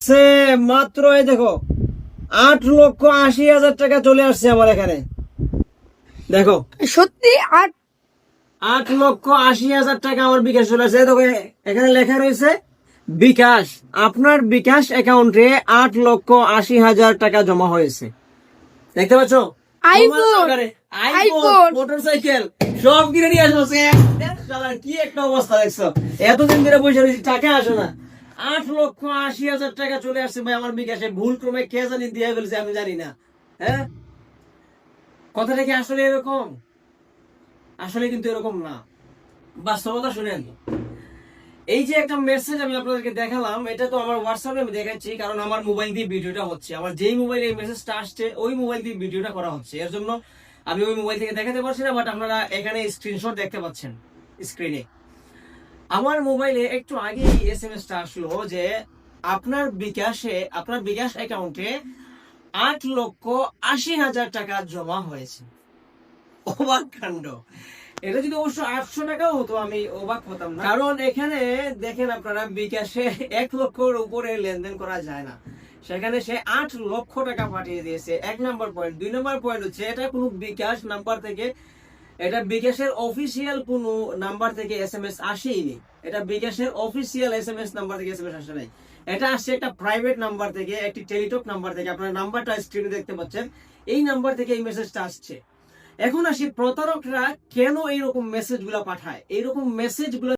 সে মাত্র এই দেখো 8,80,000 টাকা চলে আসছে আমার এখানে। দেখো সত্যি? আর 8,80,000 টাকা আমার বিকাশ চলে আসছে। দেখো এখানে লেখা রয়েছে বিকাশ, আপনার বিকাশ অ্যাকাউন্টে 8,80,000 টাকা জমা হয়েছে। দেখতে পাচ্ছ? আইফোন, আইফোন, মোটরসাইকেল সব কিনে নিয়ে আসো। কি একটা অবস্থা দেখছো? এতদিন ধরে বসে রয়েছি, টাকা আসে না। 8,80,000 টাকা চলে আসছে ভাই আমার বিকাশে। ভুল ক্রমে কে জানি দিয়ে ফেলছে, আমি জানি না। হ্যাঁ, কথাটা কি আসলে এরকম? আসলে কিন্তু এরকম না, বাস্তবতা শুনেন। এই যে একটা মেসেজ আমি আপনাদেরকে দেখালাম, এটা তো আমার হোয়াটসঅ্যাপে আমি দেখাচ্ছি, কারণ আমার মোবাইল দিয়ে ভিডিওটা হচ্ছে। আমার যেই মোবাইলে এই মেসেজটা আসছে ওই মোবাইল দিয়ে ভিডিওটা করা হচ্ছে, এর জন্য আমি ওই মোবাইল থেকে দেখাতে পারছি না। বাট আপনারা এখানে স্ক্রিনশট দেখতে পাচ্ছেন স্ক্রিনে। আমার মোবাইলে একটু আগে এসএমএসটা আসলো যে আপনার বিকাশে, আপনার বিকাশ অ্যাকাউন্টে 8,80,000 টাকা জমা হয়েছে। অবাক কাণ্ড। এটা যদি অবশ্য 800 টাকাও হতো আমি অবাক হতাম না, কারণ এখানে দেখেন আপনারা বিকাশে 1 লক্ষর উপরে লেনদেন করা যায় না, সেখানে সে 8 লক্ষ টাকা পাঠিয়ে দিয়েছে। 1 নাম্বার পয়েন্ট। 2 নাম্বার পয়েন্ট হচ্ছে এটা কোনো বিকাশ নাম্বার থেকে, এটা বিকাশের অফিসিয়াল কোনো নাম্বার থেকে এসএমএস আসেইনি। এটা বিকাশের অফিসিয়াল এসএমএস নাম্বার থেকে এসএমএস আসে নাই। এটা আসছে একটা প্রাইভেট নাম্বার থেকে, একটি টেলিটক নাম্বার থেকে। আপনারা নাম্বারটা স্ক্রিনে দেখতে পাচ্ছেন, এই নাম্বার থেকে এই মেসেজটা আসছে। এখন আসি প্রতারকরা কেন এইরকম মেসেজগুলো পাঠায়। এইরকম মেসেজগুলো